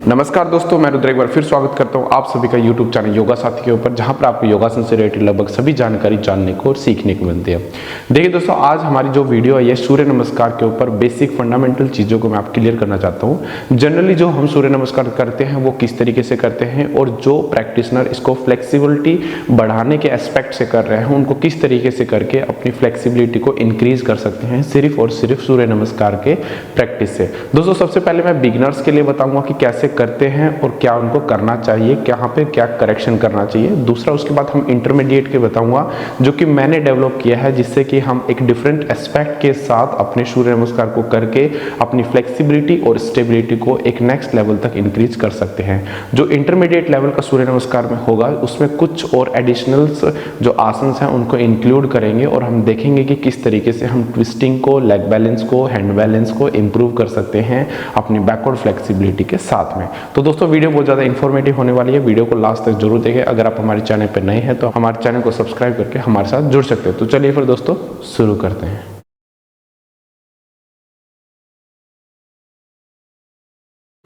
नमस्कार दोस्तों, मैं रुद्र एक बार फिर स्वागत करता हूं आप सभी का YouTube चैनल योगा साथी के ऊपर, जहां पर आपको योगासन से रिलेटेड लगभग सभी जानकारी जानने को और सीखने को मिलती है। देखिए दोस्तों, आज हमारी जो वीडियो है ये सूर्य नमस्कार के ऊपर बेसिक फंडामेंटल चीज़ों को मैं आप क्लियर करना चाहता हूँ। जनरली जो हम सूर्य नमस्कार करते हैं वो किस तरीके से करते हैं और जो प्रैक्टिशनर इसको फ्लेक्सिबिलिटी बढ़ाने के एस्पेक्ट से कर रहे हैं उनको किस तरीके से करके अपनी फ्लेक्सिबिलिटी को इंक्रीज कर सकते हैं सिर्फ और सिर्फ सूर्य नमस्कार के प्रैक्टिस से। दोस्तों, सबसे पहले मैं बिगिनर्स के लिए बताऊंगा कि कैसे करते हैं और क्या उनको करना चाहिए, कहाँ पे क्या करेक्शन करना चाहिए। दूसरा, उसके बाद हम इंटरमीडिएट के बताऊंगा जो कि मैंने डेवलप किया है, जिससे कि हम एक डिफरेंट एस्पेक्ट के साथ अपने सूर्य नमस्कार को करके अपनी फ्लेक्सिबिलिटी और स्टेबिलिटी को एक नेक्स्ट लेवल तक इंक्रीज कर सकते हैं। जो इंटरमीडिएट लेवल का सूर्य नमस्कार में होगा उसमें कुछ और एडिशनल्स जो आसन हैं उनको इंक्लूड करेंगे और हम देखेंगे कि किस तरीके से हम ट्विस्टिंग को, लेग बैलेंस को, हैंड बैलेंस को इम्प्रूव कर सकते हैं अपनी बैकवर्ड फ्लेक्सिबिलिटी के साथ में। तो दोस्तों, वीडियो बहुत ज़्यादा इन्फॉर्मेटिव होने वाली है, वीडियो को लास्ट तक जरूर देखें। अगर आप हमारे चैनल पर नए हैं तो हमारे चैनल को सब्सक्राइब करके हमारे साथ जुड़ सकते हैं। तो चलिए फिर दोस्तों शुरू करते हैं।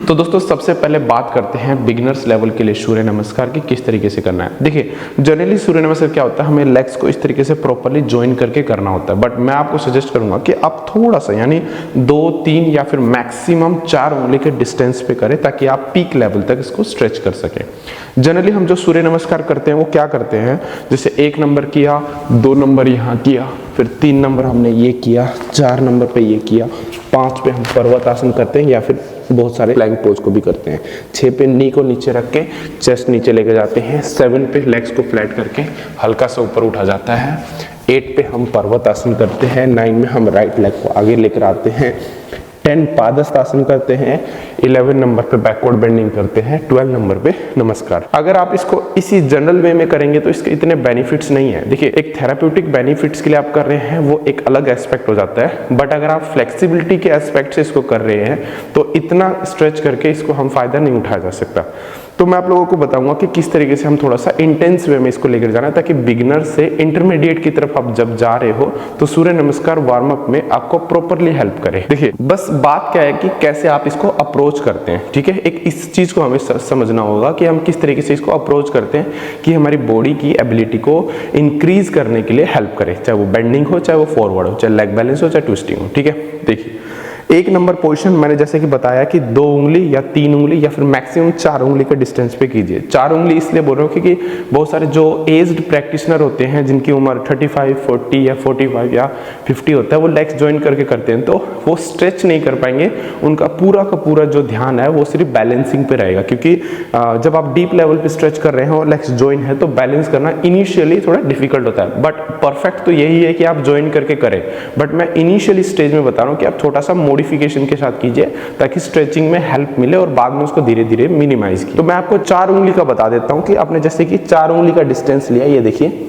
तो दोस्तों, सबसे पहले बात करते हैं बिगिनर्स लेवल के लिए सूर्य नमस्कार की किस तरीके से करना है। देखिए, जनरली सूर्य नमस्कार क्या होता है, हमें लेग्स को इस तरीके से प्रॉपर्ली ज्वाइन करके करना होता है। बट मैं आपको सजेस्ट करूंगा कि आप थोड़ा सा यानी 2, 3 या फिर मैक्सिमम 4 उंगली के डिस्टेंस पे करें ताकि आप पीक लेवल तक इसको स्ट्रेच कर सकें। जनरली हम जो सूर्य नमस्कार करते हैं वो क्या करते हैं, जैसे 1 नंबर किया, 2 नंबर यहाँ किया, फिर 3 नंबर हमने ये किया, 4 नंबर पे ये किया, 5 पे हम पर्वत आसन करते हैं या फिर बहुत सारे प्लैंक पोज को भी करते हैं। 6 पे नी को नीचे रख के चेस्ट नीचे लेके जाते हैं। 7 पे लेग्स को फ्लैट करके हल्का सा ऊपर उठा जाता है। 8 पे हम पर्वत आसन करते हैं। 9 में हम राइट लेग को आगे लेकर आते हैं। 10 पादस्थ आसन करते हैं। 11 नंबर पे बैकवर्ड बेंडिंग करते हैं। 12 नंबर पे नमस्कार। अगर आप इसको इसी जनरल वे में करेंगे तो इसके इतने बेनिफिट्स नहीं है। देखिए, एक थेराप्यूटिक बेनिफिट्स के लिए आप कर रहे हैं वो एक अलग एस्पेक्ट हो जाता है, बट अगर आप फ्लेक्सिबिलिटी के एस्पेक्ट से इसको कर रहे हैं तो इतना स्ट्रेच करके इसको हम फायदा नहीं उठाया जा सकता। तो मैं आप लोगों को बताऊंगा कि किस तरीके से हम थोड़ा सा इंटेंस वे में इसको लेकर जाना है ताकि बिगिनर से इंटरमीडिएट की तरफ आप जब जा रहे हो तो सूर्य नमस्कार वार्म अप में आपको प्रॉपरली हेल्प करे। देखिए, बस बात क्या है कि कैसे आप इसको अप्रोच करते हैं, ठीक है। एक इस चीज को हमें समझना होगा कि हम किस तरीके से इसको अप्रोच करते हैं कि हमारी बॉडी की एबिलिटी को इंक्रीज करने के लिए हेल्प करे, चाहे वो बेंडिंग हो, चाहे वो फॉरवर्ड हो, चाहे लेग बैलेंस हो, चाहे ट्विस्टिंग हो, ठीक है। देखिए, 1 नंबर पोजीशन मैंने जैसे कि बताया कि 2 उंगली या 3 उंगली या फिर मैक्सिमम 4 उंगली के डिस्टेंस पे कीजिए। 4 उंगली इसलिए बोल रहा हूँ क्योंकि बहुत सारे जो एज्ड प्रैक्टिशनर होते हैं जिनकी उम्र 35, 40 या 45 या 50 होता है, वो लेग्स ज्वाइन करके करते हैं तो वो स्ट्रेच नहीं कर पाएंगे। उनका पूरा का पूरा जो ध्यान है वो सिर्फ बैलेंसिंग पे रहेगा, क्योंकि जब आप डीप लेवल पे स्ट्रेच कर रहे हैं और लेग्स ज्वाइन है तो बैलेंस करना इनिशियली थोड़ा डिफिकल्ट होता है। बट परफेक्ट तो यही है कि आप ज्वाइन करके करें, बट मैं इनिशियली स्टेज में बता रहा हूँ कि आप छोटा सा मॉडिफिकेशन के साथ कीजिए ताकि स्ट्रेचिंग में हेल्प मिले और बाद में उसको धीरे धीरे मिनिमाइज कीजिए। तो मैं आपको 4 उंगली का बता देता हूं कि आपने जैसे कि 4 उंगली का डिस्टेंस लिया, ये देखिए,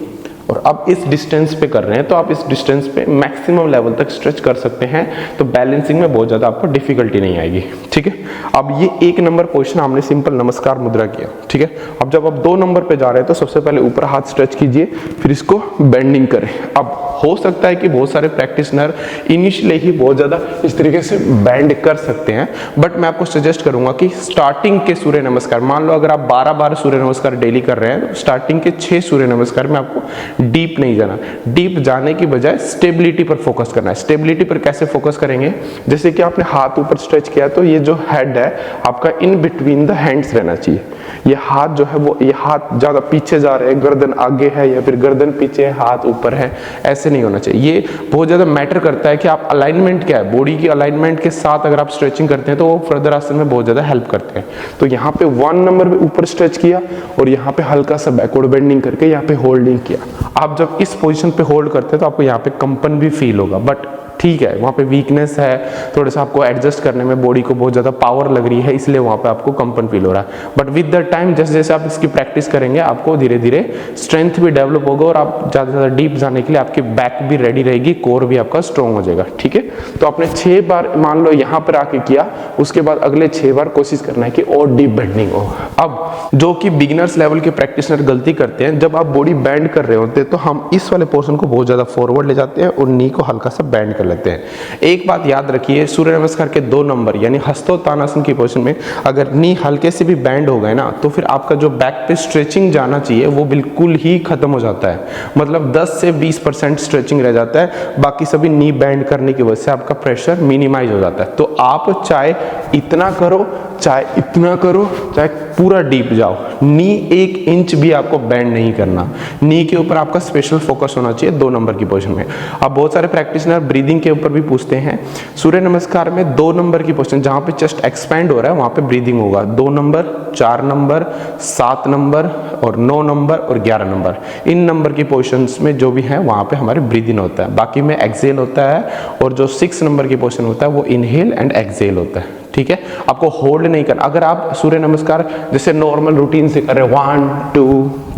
और अब इस डिस्टेंस पे कर रहे हैं तो आप इस डिस्टेंस पे मैक्सिमम लेवल तक स्ट्रेच कर सकते हैं, तो बैलेंसिंग में बहुत ज्यादा आपको डिफिकल्टी नहीं आएगी, ठीक है। अब ये 1 नंबर पोजीशन हमने सिंपल नमस्कार मुद्रा किया, ठीक है। अब जब आप 2 नंबर पे जा रहे हैं तो सबसे पहले ऊपर हाथ स्ट्रेच कीजिए, फिर इसको बेंडिंग करें। अब हो सकता है कि बहुत सारे प्रैक्टिशनर इनिशियली ही बहुत ज्यादा इस तरीके से बेंड कर सकते हैं, बट मैं आपको सजेस्ट करूंगा कि स्टार्टिंग के सूर्य नमस्कार, मान लो अगर आप 12 बार सूर्य नमस्कार डेली कर रहे हैं तो स्टार्टिंग के 6 सूर्य नमस्कार में आपको डीप नहीं जाना। डीप जाने की बजाय स्टेबिलिटी पर फोकस करना है। स्टेबिलिटी पर कैसे फोकस करेंगे, जैसे कि आपने हाथ ऊपर स्ट्रेच किया तो ये जो हेड है आपका इन बिटवीन द हैंड्स रहना चाहिए। ये हाथ जो है वो, ये हाथ ज्यादा पीछे जा रहे हैं, गर्दन आगे है या फिर गर्दन पीछे है, हाथ ऊपर है, ऐसे नहीं होना चाहिए। ये बहुत ज्यादा मैटर करता है कि आप अलाइनमेंट क्या है, बॉडी की अलाइनमेंट के साथ अगर आप स्ट्रेचिंग करते हैं तो वो फर्दर आसन में बहुत ज्यादा हेल्प करते हैं। तो यहाँ पे 1 नंबर पे ऊपर स्ट्रेच किया और यहाँ पे हल्का सा बैकवर्ड बेंडिंग करके यहाँ पे होल्डिंग किया। आप जब इस पोजीशन पे होल्ड करते हैं तो आपको यहाँ पे कंपन भी फील होगा, बट ठीक है, वहाँ पे वीकनेस है, थोड़ा सा आपको एडजस्ट करने में बॉडी को बहुत ज़्यादा पावर लग रही है, इसलिए वहाँ पे आपको कंपन फील हो रहा है। बट विद द टाइम जैसे जैसे आप इसकी प्रैक्टिस करेंगे आपको धीरे धीरे स्ट्रेंथ भी डेवलप होगा और आप ज़्यादा से ज़्यादा डीप जाने के लिए आपकी बैक भी रेडी रहेगी, कोर भी आपका स्ट्रॉन्ग हो जाएगा, ठीक है। तो आपने 6 बार मान लो यहाँ पर आके किया, उसके बाद अगले 6 बार कोशिश करना है कि और डीप बेंडिंग हो। अब जो कि बिगिनर्स लेवल के प्रैक्टिशनर गलती करते हैं, जब आप बॉडी बैंड कर रहे होते हैं तो हम इस वाले पोर्शन को बहुत ज़्यादा फॉरवर्ड ले जाते हैं और नी को हल्का सा बैंड कर लेते हैं। एक बात याद रखिए, सूर्य नमस्कार के 2 नंबर यानी हस्तोत्थानासन की पोजीशन में अगर नी हल्के से भी बैंड हो गए ना तो फिर आपका जो बैक पे स्ट्रेचिंग जाना चाहिए वो बिल्कुल ही खत्म हो जाता है। मतलब 10 से 20% स्ट्रेचिंग रह जाता है, बाकी सभी नी बैंड करने की वजह से आपका प्रेशर मिनिमाइज हो जाता है। तो आप चाहे इतना करो, चाहे इतना करो, चाहे पूरा डीप जाओ, नी 1 इंच भी आपको बैंड नहीं करना। नी के ऊपर आपका स्पेशल फोकस होना चाहिए 2 नंबर की पोजीशन में। अब बहुत सारे प्रैक्टिशनर ब्रीदिंग के ऊपर भी पूछते हैं। सूर्य नमस्कार में 2 नंबर की पोजीशन जहां पे चेस्ट एक्सपैंड हो रहा है वहां पे ब्रीदिंग होगा। 2 नंबर, 4 नंबर, 7 नंबर और 9 नंबर और 11 नंबर, इन नंबर की पोजीशंस में जो भी है वहां पे हमारे ब्रीदिंग होता है। बाकी में एक्सहेल होता है और जो 6 नंबर की पोजीशन होता है वो इनहेल एंड एक्सहेल होता है। ठीक है, आपको होल्ड नहीं करना। अगर आप सूर्य नमस्कार जैसे नॉर्मल रूटीन से कर रहे हैं 1 2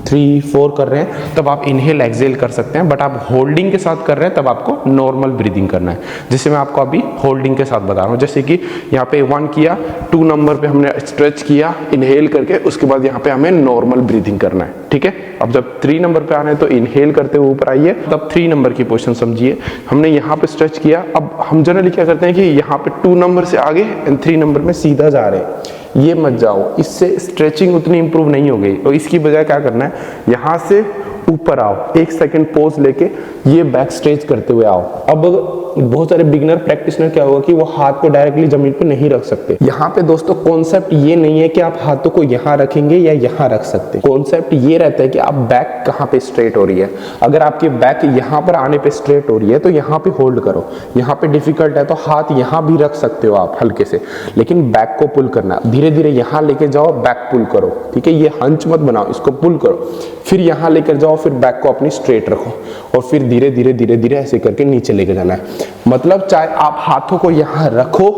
3 4 कर रहे हैं तब आप इनहेल एक्सहेल कर सकते हैं, बट आप होल्डिंग के साथ कर रहे हैं तब आपको नॉर्मल ब्रीदिंग करना है, जैसे मैं आपको अभी होल्डिंग के साथ बता रहा हूँ। जैसे कि यहाँ पे 1 किया, 2 नंबर पे हमने स्ट्रेच किया इनहेल करके, उसके बाद यहाँ पे हमें नॉर्मल ब्रीदिंग करना है। ठीक है, अब जब 3 नंबर पे आना है तो इनहेल करते हुए ऊपर आइए, तब 3 नंबर की पोजीशन समझिए। हमने यहाँ पे स्ट्रेच किया, अब हम जनरली क्या करते हैं कि यहाँ पे 2 नंबर से आगे एंड 3 नंबर में सीधा जा रहे हैं, ये मत जाओ, इससे स्ट्रेचिंग उतनी इंप्रूव नहीं हो गई। और इसकी बजाय क्या करना है, यहाँ से ऊपर आओ, 1 सेकंड पोज लेके ये बैक स्ट्रेच करते हुए आओ। अब बहुत सारे बिगिनर प्रैक्टिशनर क्या होगा कि वो हाथ को डायरेक्टली जमीन पे नहीं रख सकते। यहाँ पे दोस्तों कॉन्सेप्ट ये नहीं है कि आप हाथों को यहाँ रखेंगे या यहाँ रख सकते, कॉन्सेप्ट ये रहता है कि आप बैक कहाँ पे स्ट्रेट हो रही है। अगर आपकी बैक यहाँ पर आने पे स्ट्रेट हो रही है तो यहाँ पे होल्ड करो, यहाँ पे डिफिकल्ट है तो हाथ यहाँ भी रख सकते हो आप हल्के से, लेकिन बैक को पुल करना, धीरे धीरे यहाँ लेके जाओ, बैक पुल करो। ठीक है, ये हंच मत बनाओ, इसको पुल करो, फिर यहाँ लेकर जाओ, फिर बैक को अपनी स्ट्रेट रखो और फिर धीरे धीरे धीरे धीरे ऐसे करके नीचे लेके जाना है। मतलब चाहे आप हाथों को यहाँ रखो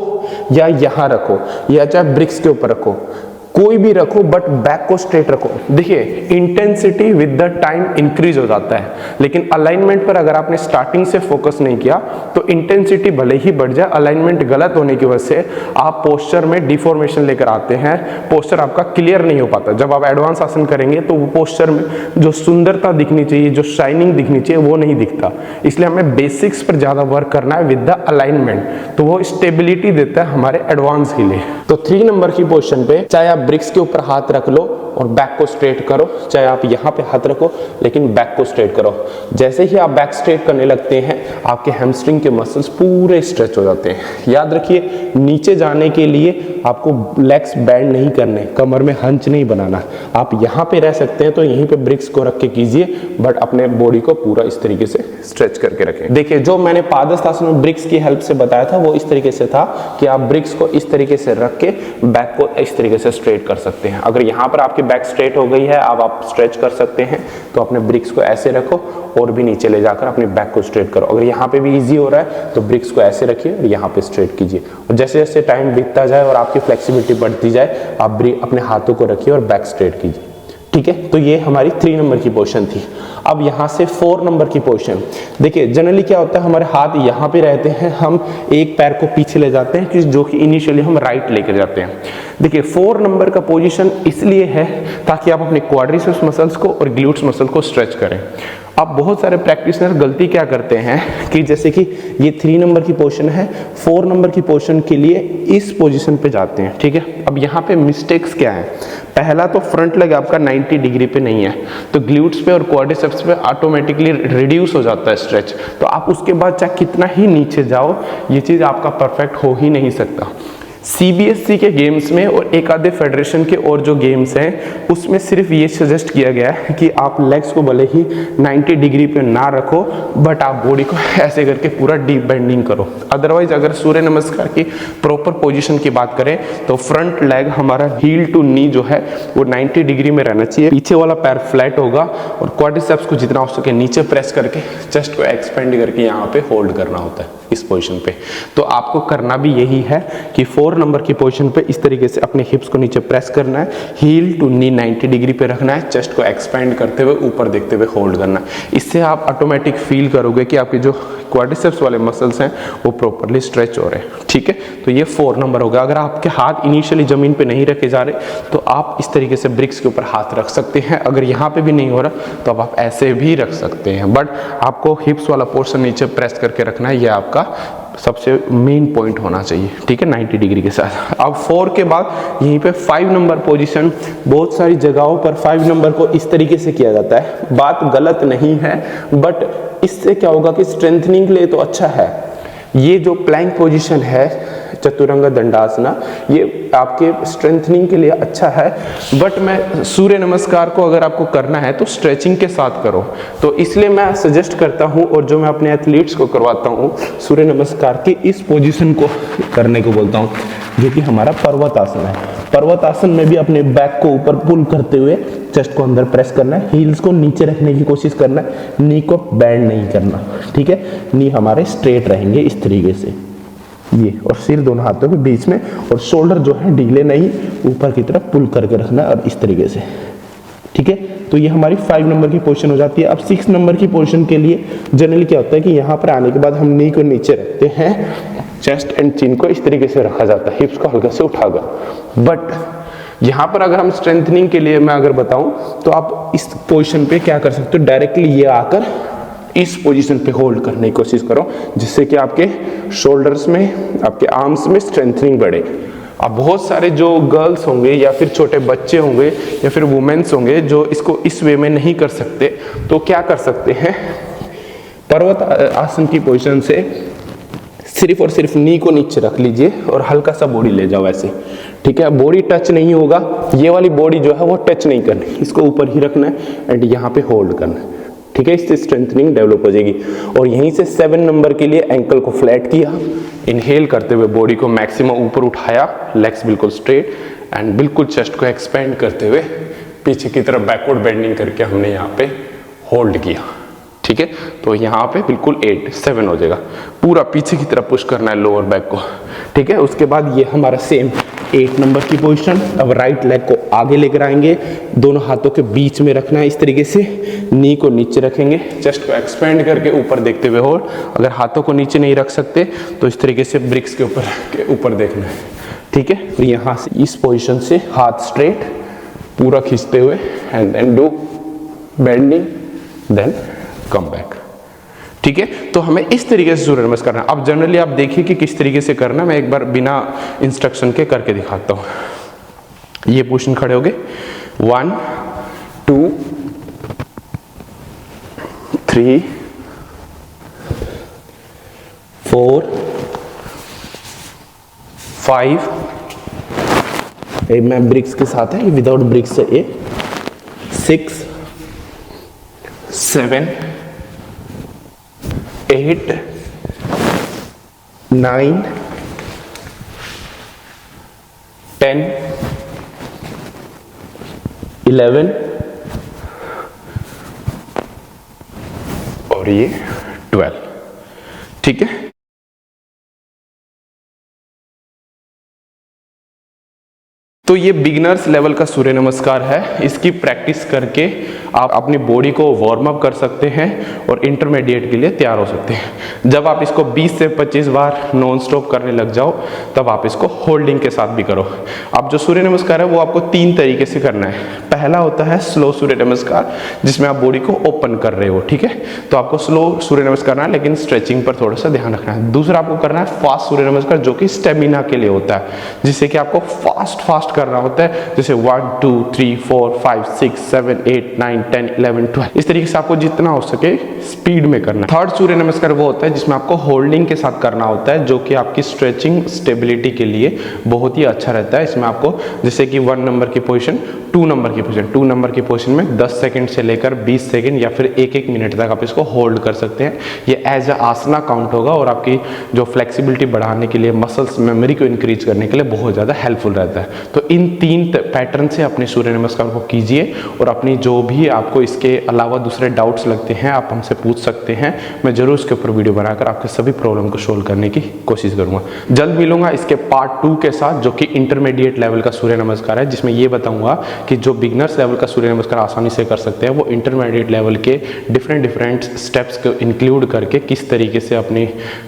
या यहाँ रखो या चाहे ब्रिक्स के ऊपर रखो, कोई भी रखो, बट बैक को स्ट्रेट रखो। देखिए intensity with the time increase हो जाता है, लेकिन अलाइनमेंट पर अगर आपने स्टार्टिंग से फोकस नहीं किया तो इंटेंसिटी भले ही बढ़ जाए, अलाइनमेंट गलत होने की वजह से आप पोस्चर में डिफॉर्मेशन लेकर आते हैं, पोस्चर आपका क्लियर नहीं हो पाता। जब आप एडवांस आसन करेंगे तो वो पोस्चर में जो सुंदरता दिखनी चाहिए, जो शाइनिंग दिखनी चाहिए, वो नहीं दिखता। इसलिए हमें बेसिक्स पर ज्यादा वर्क करना है विद द अलाइनमेंट, तो वो स्टेबिलिटी देता है हमारे एडवांस के लिए। तो 3 नंबर की पोजीशन पे चाहे आप ब्रिक्स के ऊपर हाथ रख लो और बैक को स्ट्रेट करो, चाहे आप यहाँ पे हाथ रखो लेकिन बैक को स्ट्रेट करो। जैसे ही आप बैक स्ट्रेट करने लगते हैं आपके हैमस्ट्रिंग के मसल्स पूरे स्ट्रेच हो जाते हैं। याद रखिए, नीचे जाने के लिए आपको लेग्स बैंड नहीं करने, कमर में हंच नहीं बनाना। आप यहाँ पे रह सकते हैं तो यहीं पे ब्रिक्स को रख के कीजिए, बट अपने बॉडी को पूरा इस तरीके से स्ट्रेच करके रखें। देखिए, जो मैंने पादहस्तासन में ब्रिक्स की हेल्प से बताया था वो इस तरीके से था कि आप ब्रिक्स को इस तरीके से रख के बैक को इस तरीके से स्ट्रेट कर सकते हैं। अगर यहाँ पर आपकी बैक स्ट्रेट हो गई है, अब आप स्ट्रेच कर सकते हैं, तो अपने ब्रिक्स को ऐसे रखो और भी नीचे ले जाकर अपने बैक को स्ट्रेट करो। अगर यहाँ पे भी इजी हो रहा है तो ब्रिक्स को ऐसे रखिए और यहाँ पे स्ट्रेट कीजिए, और जैसे जैसे टाइम बीतता जाए और आपकी फ्लेक्सिबिलिटी बढ़ती जाए आप अपने हाथों को रखिए और बैक स्ट्रेट कीजिए। ठीक है, तो ये हमारी 3 नंबर की पोजीशन थी। अब यहाँ से 4 नंबर की पोजीशन, देखिए जनरली क्या होता है, हमारे हाथ यहाँ पे रहते हैं, हम एक पैर को पीछे ले जाते हैं, जो कि इनिशियली हम राइट लेकर जाते हैं। देखिए 4 नंबर का पोजीशन इसलिए है ताकि आप अपने क्वाड्रिसेप्स मसल्स को और ग्लूट्स मसल को स्ट्रेच करें। अब बहुत सारे प्रैक्टिशनर गलती क्या करते हैं कि जैसे कि ये 3 नंबर की पोजीशन है, 4 नंबर की पोजीशन के लिए इस पोजीशन पे जाते हैं। ठीक है, अब यहाँ पे मिस्टेक्स क्या है, पहला तो फ्रंट लेग आपका 90 डिग्री पे नहीं है, तो ग्लूट्स पे और क्वाड्रिसेप्स पे ऑटोमेटिकली रिड्यूस हो जाता है स्ट्रेच, तो आप उसके बाद चाहे कितना ही नीचे जाओ ये चीज़ आपका परफेक्ट हो ही नहीं सकता। सीबीएसई के गेम्स में और एक आधे फेडरेशन के और जो गेम्स हैं उसमें सिर्फ ये सजेस्ट किया गया है कि आप लेग्स को भले ही 90 डिग्री पे ना रखो, बट आप बॉडी को ऐसे करके पूरा डीप बेंडिंग करो। अदरवाइज अगर सूर्य नमस्कार की प्रॉपर पोजीशन की बात करें तो फ्रंट लेग हमारा हील टू नी जो है वो 90 डिग्री में रहना चाहिए, पीछे वाला पैर फ्लैट होगा और क्वाड्रिसेप्स को जितना हो सके नीचे प्रेस करके चेस्ट को एक्सपेंड करके यहाँ पे होल्ड करना होता है इस पोजीशन पे। तो आपको करना भी यही है कि 4 नंबर की पोजीशन पे इस तरीके से अपने हिप्स को नीचे प्रेस करना है, हील टू नी 90 डिग्री पे रखना है, चेस्ट को एक्सपेंड करते हुए ऊपर देखते हुए होल्ड करना है। इससे आप ऑटोमेटिक फील करोगे कि आपके जो क्वाड्रिसेप्स वाले मसल्स हैं वो प्रॉपरली स्ट्रेच हो रहे हैं। ठीक है, तो ये 4 नंबर होगा। अगर आपके हाथ इनिशियली जमीन पे नहीं रखे जा रहे तो आप इस तरीके से ब्रिक्स के ऊपर हाथ रख सकते हैं। अगर यहाँ पे भी नहीं हो रहा तो आप ऐसे भी रख सकते हैं, बट आपको हिप्स वाला पोर्शन नीचे प्रेस करके रखना है, ये आपका सबसे मेन पॉइंट होना चाहिए। ठीक है, 90 डिग्री के साथ। अब 4 के बाद यहीं पे 5 नंबर पोजीशन, बहुत सारी जगहों पर 5 नंबर को इस तरीके से किया जाता है। बात गलत नहीं है, बट इससे क्या होगा कि स्ट्रेंथनिंग के लिए तो अच्छा है। ये जो प्लैंक पोजीशन है, चतुरंग दंडासना, ये आपके स्ट्रेंथनिंग के लिए अच्छा है, बट मैं सूर्य नमस्कार को अगर आपको करना है तो स्ट्रेचिंग के साथ करो। तो इसलिए मैं सजेस्ट करता हूँ, और जो मैं अपने एथलीट्स को करवाता हूँ, सूर्य नमस्कार की इस पोजीशन को करने को बोलता हूँ, जो कि हमारा पर्वत आसन है। पर्वत आसन में भी अपने बैक को ऊपर पुल करते हुए चेस्ट को अंदर प्रेस करना है, हील्स को नीचे रखने की कोशिश करना है, नी को बेंड नहीं करना। ठीक है, नी हमारे स्ट्रेट रहेंगे इस तरीके से, ये, और सिर दोनों हाथों के बीच में, और शोल्डर जो है ढीले नहीं, ऊपर की तरफ पुल करके रखना है, और इस तरीके से। ठीक है, तो ये हमारी 5 नंबर की पोजीशन हो जाती है। अब 6 नंबर की पोजीशन के लिए जनरली क्या होता है कि यहाँ पर आने के बाद हम नी को नीचे रखते हैं, चेस्ट एंड चिन को इस तरीके से रखा जाता है, हिप्स को हल्का से उठाकर। बट यहाँ पर अगर हम स्ट्रेंथनिंग के लिए मैं अगर बताऊं तो आप इस पोजीशन पे क्या कर सकते हो, डायरेक्टली ये आकर इस पोजीशन पे होल्ड करने की कोशिश करो, जिससे कि आपके शोल्डर्स में, आपके आर्म्स में स्ट्रेंथनिंग बढ़े। अब बहुत सारे जो गर्ल्स होंगे या फिर छोटे बच्चे होंगे या फिर वुमेन्स होंगे जो इसको इस वे में नहीं कर सकते, तो क्या कर सकते हैं, पर्वत आसन की पोजीशन से सिर्फ और सिर्फ नी को नीचे रख लीजिए और हल्का सा बॉडी ले जाओ ऐसे। ठीक है, बॉडी टच नहीं होगा, ये वाली बॉडी जो है वो टच नहीं करनी, इसको ऊपर ही रखना है एंड यहाँ पे होल्ड करना है। ठीक है, इससे स्ट्रेंथनिंग डेवलप हो जाएगी। और यहीं से 7 नंबर के लिए एंकल को फ्लैट किया, इनहेल करते हुए बॉडी को मैक्सिमम ऊपर उठाया, लेग्स बिल्कुल स्ट्रेट एंड बिल्कुल चेस्ट को एक्सपेंड करते हुए पीछे की तरफ बैकवर्ड बेंडिंग करके हमने यहाँ पे होल्ड किया। ठीक है, तो यहाँ पे बिल्कुल 7 हो जाएगा, पूरा पीछे की तरफ पुश करना है लोअर बैक को। ठीक है, उसके बाद ये हमारा सेम 8 नंबर की पोजीशन। अब राइट लेग को आगे लेकर आएंगे, दोनों हाथों के बीच में रखना है इस तरीके से, नी को नीचे रखेंगे, चेस्ट को एक्सपेंड करके ऊपर देखते हुए होल्ड। अगर हाथों को नीचे नहीं रख सकते तो इस तरीके से ब्रिक्स के ऊपर देखना है। ठीक है, तो यहाँ से इस पोजीशन से हाथ स्ट्रेट पूरा खींचते हुए and then do bending, then come back. ठीक है, तो हमें इस तरीके से सूर्य नमस्कार करना। अब जनरली आप देखिए कि किस तरीके से करना, मैं एक बार बिना इंस्ट्रक्शन के करके दिखाता हूं। ये पोजीशन खड़े हो गए, 1 2 3 4 5, मैं ब्रिक्स के साथ है, विदाउट ब्रिक्स है ये, 6 7 8 9 10 11 और ये 12। ठीक है, तो ये बिगिनर्स लेवल का सूर्य नमस्कार है। इसकी प्रैक्टिस करके आप अपनी बॉडी को वार्म अप कर सकते हैं और इंटरमीडिएट के लिए तैयार हो सकते हैं। जब आप इसको 20 से 25 बार नॉन स्टॉप करने लग जाओ तब आप इसको होल्डिंग के साथ भी करो। अब जो सूर्य नमस्कार है वो आपको 3 तरीके से करना है। पहला होता है स्लो सूर्य नमस्कार, जिसमें आप बॉडी को ओपन कर रहे हो। ठीक है, तो आपको स्लो सूर्य नमस्कार करना है, लेकिन स्ट्रेचिंग पर थोड़ा सा ध्यान रखना है। दूसरा आपको करना है फास्ट सूर्य नमस्कार, जो कि स्टेमिना के लिए होता है, जिससे कि आपको फास्ट करना होता है, जैसे 1 2 3 4 5 6 7 8 9 10 11 12, इस तरीके से आपको जितना हो सके स्पीड में करना है। थर्ड सूर्य नमस्कार वो होता है जिसमें आपको होल्डिंग के साथ करना होता है, जो कि आपकी स्ट्रेचिंग स्टेबिलिटी के लिए बहुत ही अच्छा रहता है। इसमें आपको जैसे कि 1 नंबर की पोजीशन, 2 नंबर की पोजीशन, 2 नंबर की पोजीशन में 10 सेकंड से लेकर 20 सेकंड या फिर 1-1 मिनट तक आप इसको होल्ड कर सकते हैं। ये एज अ आसना काउंट होगा और आपकी जो फ्लेक्सिबिलिटी बढ़ाने के लिए, मसल्स मेमोरी को इंक्रीज करने के लिए बहुत ज़्यादा हेल्पफुल रहता है। तो इन 3 पैटर्न से अपने सूर्य नमस्कार को कीजिए और अपनी जो भी आपको इसके अलावा दूसरे डाउट्स लगते हैं आप हमसे पूछ सकते हैं। मैं जरूर इसके ऊपर वीडियो बनाकर आपके सभी प्रॉब्लम को सोल्व करने की कोशिश करूंगा। जल्द मिलूंगा इसके पार्ट 2 के साथ, जो कि इंटरमीडिएट लेवल का सूर्य नमस्कार है, जिसमें ये बताऊंगा कि जो बिगनर्स लेवल का सूर्य नमस्कार आसानी से कर सकते हैं वो इंटरमीडिएट लेवल के डिफरेंट स्टेप्स को इंक्लूड करके किस तरीके से अपनी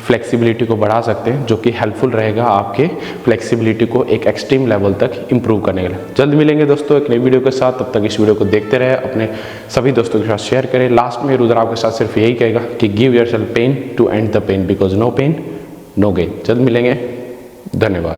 फ्लेक्सिबिलिटी को बढ़ा सकते हैं, जो कि हेल्पफुल रहेगा आपके फ्लेक्सिबिलिटी को एक एक्सट्रीम लेवल तक इंप्रूव करने के लिए। जल्द मिलेंगे दोस्तों एक नई वीडियो के साथ। तब तक इस वीडियो को देखते रहे, अपने सभी दोस्तों के साथ शेयर करें। लास्ट में रुद्र आपके साथ सिर्फ यही कहेगा कि give yourself pain to end the pain, because no pain no gain. जल्द मिलेंगे, धन्यवाद।